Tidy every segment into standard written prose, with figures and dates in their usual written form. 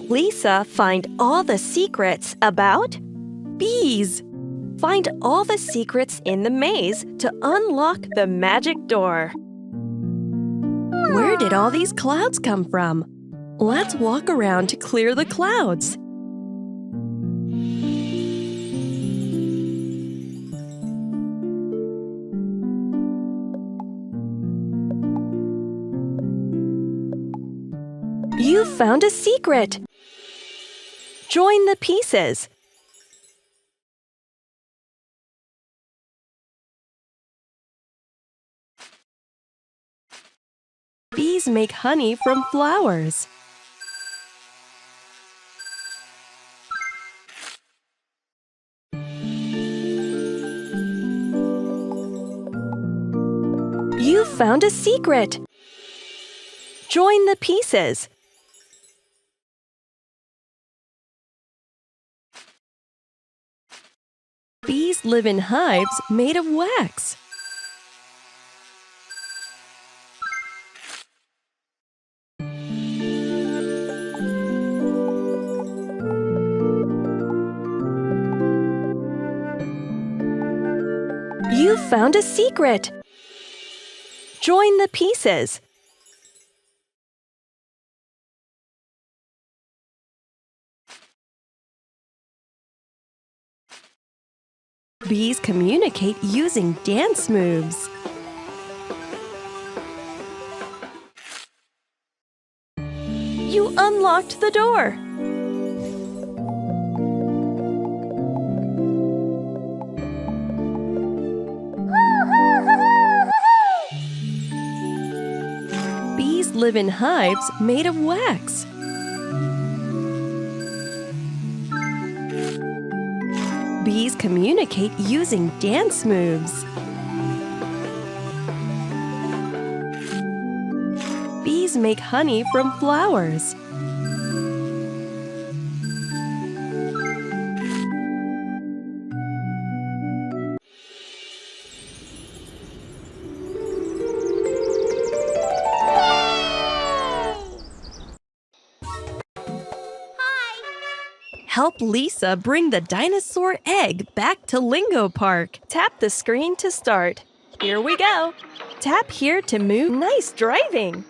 Lisa, find all the secrets about bees. Find all the secrets in the maze to unlock the magic door. Where did all these clouds come from? Let's walk around to clear the clouds. You found a secret! Join the pieces. Bees make honey from flowers. You found a secret! Join the pieces. Bees live in hives made of wax. You found a secret! Join the pieces. Bees communicate using dance moves. You unlocked the door. Bees live in hives made of wax. Bees communicate using dance moves. Bees make honey from flowers. Help Lisa bring the dinosaur egg back to Lingo Park. Tap the screen to start. Here we go. Tap here to move. Nice driving.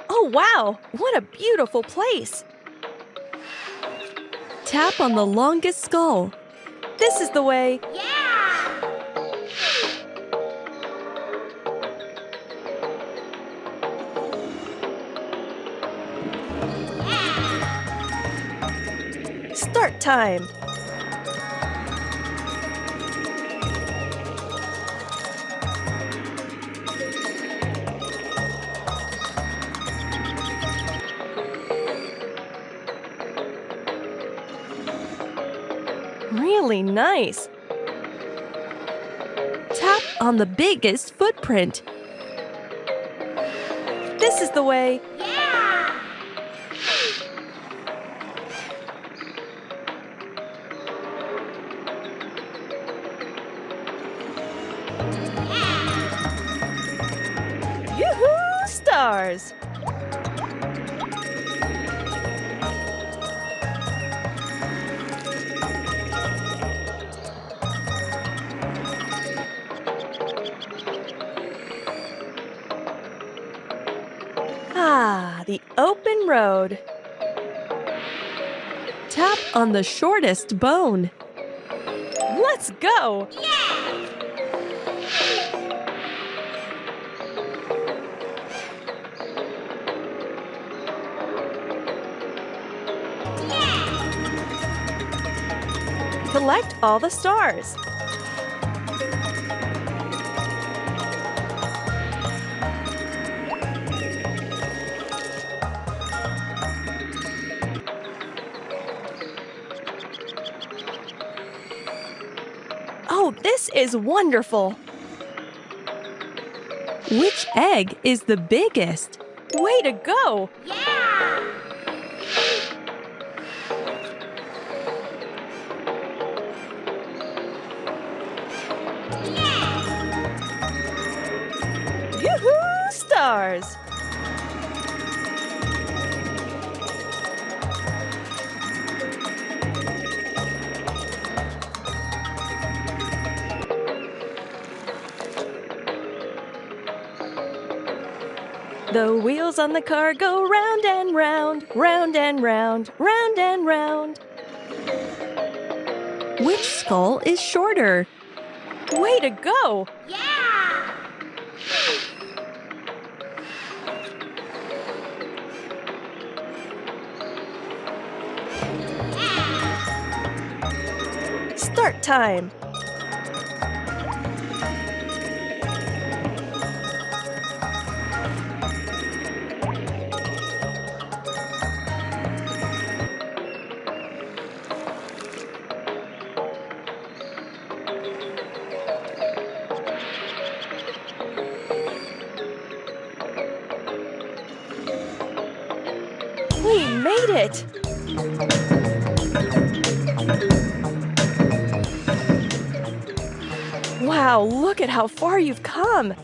Oh, wow! What a beautiful place. Tap on the longest skull. This is the way. Start time! Really nice! Tap on the biggest footprint. This is the way. Yoo-hoo! Stars! Ah, the open road. Tap on the shortest bone. Let's go! Collect all the stars. Oh, this is wonderful! Which egg is the biggest? Way to go! stars! The wheels on the car go round and round, round and round, round and round. Which skull is shorter? Way to go! Yeah! Start time! We made it! Wow, look at how far you've come!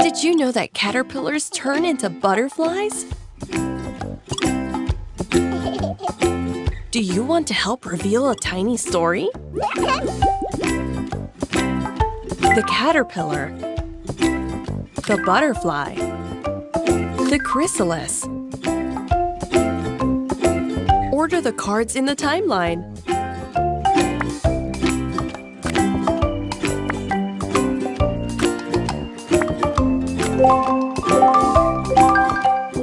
Did you know that caterpillars turn into butterflies? Do you want to help reveal a tiny story? The caterpillar, the butterfly, the chrysalis. Order the cards in the timeline.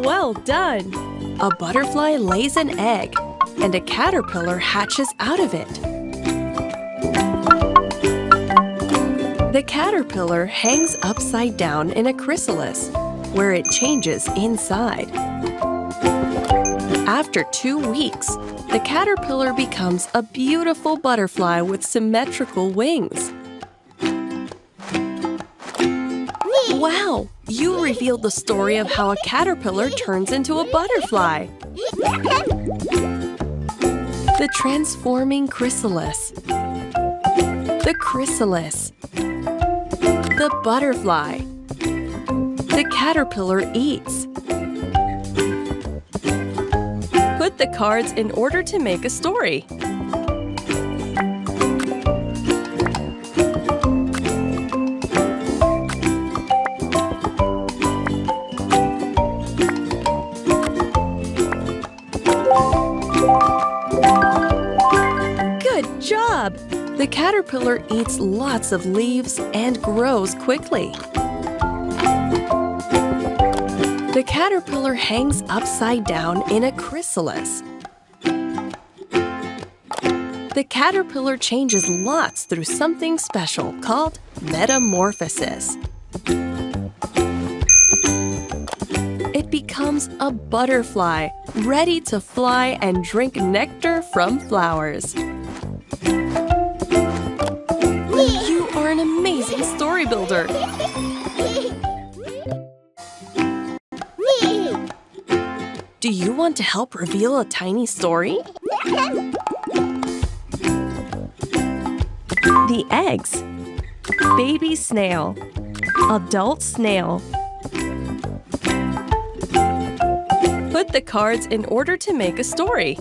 Well done! A butterfly lays an egg, and a caterpillar hatches out of it. The caterpillar hangs upside down in a chrysalis, where it changes inside. After 2 weeks, the caterpillar becomes a beautiful butterfly with symmetrical wings. Wow! You revealed the story of how a caterpillar turns into a butterfly. The transforming chrysalis. The chrysalis. The butterfly. The caterpillar eats. Put the cards in order to make a story. Good job! The caterpillar eats lots of leaves and grows quickly. The caterpillar hangs upside down in a chrysalis. The caterpillar changes lots through something special called metamorphosis. It becomes a butterfly, ready to fly and drink nectar from flowers. You are an amazing story builder! Do you want to help reveal a tiny story? The eggs. Baby snail. Adult snail. Put the cards in order to make a story.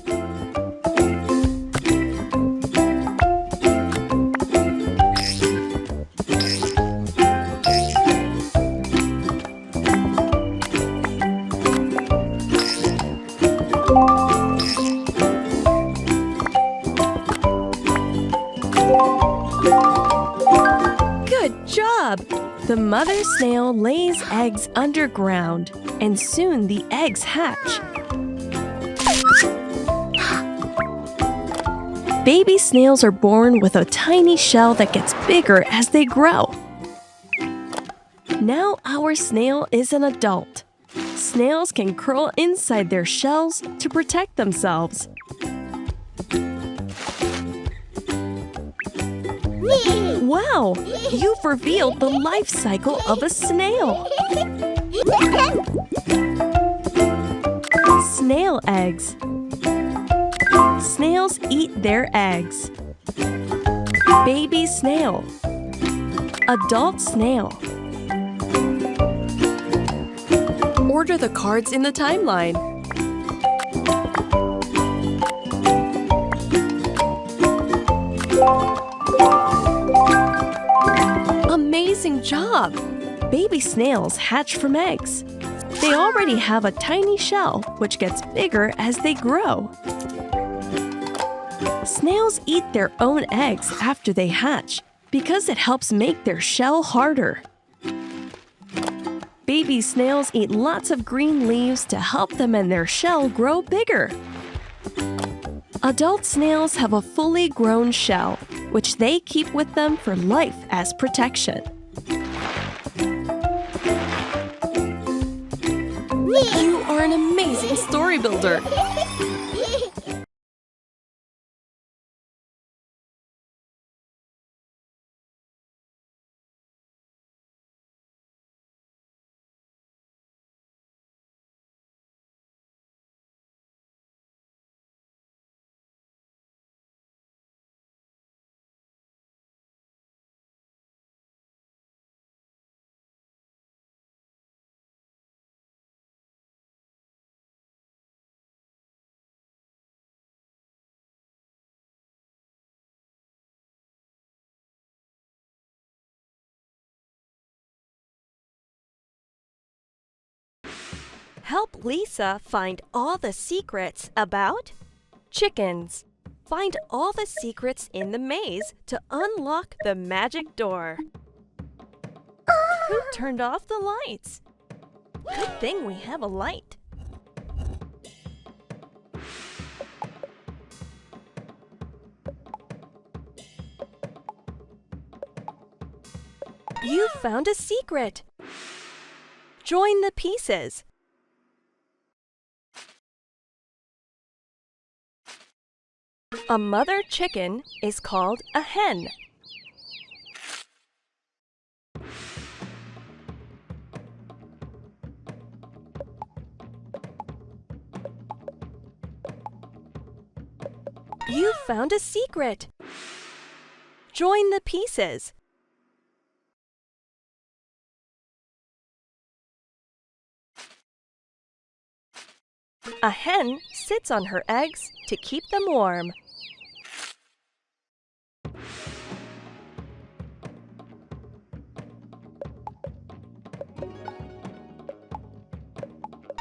Good job! The mother snail lays eggs underground, and soon the eggs hatch. Baby snails are born with a tiny shell that gets bigger as they grow. Now our snail is an adult. Snails can curl inside their shells to protect themselves. Wow! You've revealed the life cycle of a snail! Snail eggs. Snails eat their eggs. Baby snail. Adult snail. Order the cards in the timeline. Amazing job! Baby snails hatch from eggs. They already have a tiny shell, which gets bigger as they grow. Snails eat their own eggs after they hatch because it helps make their shell harder. Baby snails eat lots of green leaves to help them and their shell grow bigger. Adult snails have a fully grown shell, which they keep with them for life as protection. You are an amazing story builder! Help Lisa find all the secrets about chickens. Find all the secrets in the maze to unlock the magic door. Who turned off the lights? Good thing we have a light. You found a secret. Join the pieces. A mother chicken is called a hen. You found a secret. Join the pieces. A hen sits on her eggs to keep them warm.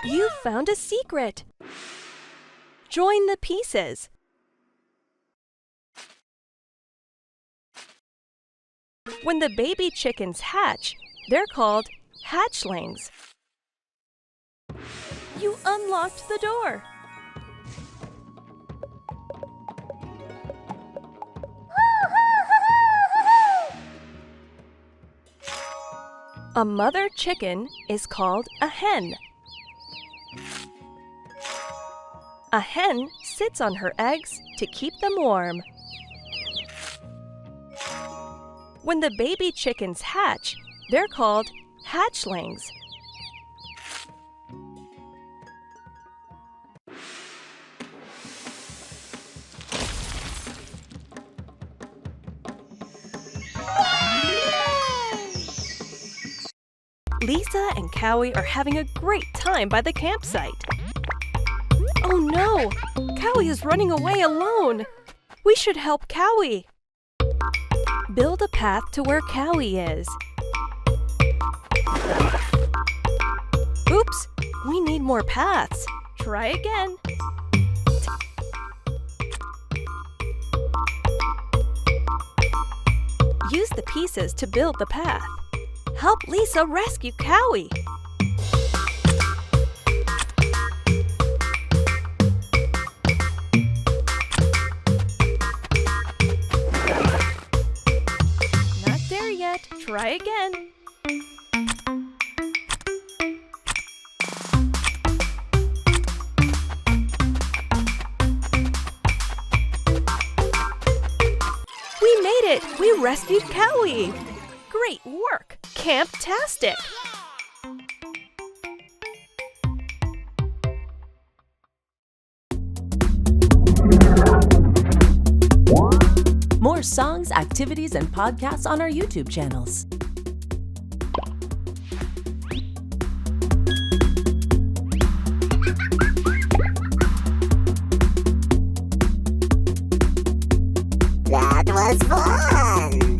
You found a secret. Join the pieces. When the baby chickens hatch, they're called hatchlings. You unlocked the door. A mother chicken is called a hen. A hen sits on her eggs to keep them warm. When the baby chickens hatch, they're called hatchlings. Lisa and Cowy are having a great time by the campsite. Oh no! Cowy is running away alone! We should help Cowy! Build a path to where Cowy is. Oops! We need more paths. Try again. Use the pieces to build the path. Help Lisa rescue Cowy. Not there yet. Try again. We made it! We rescued Cowy! Great work! Camp-tastic! more songs, activities, and podcasts on our YouTube channels. That was fun!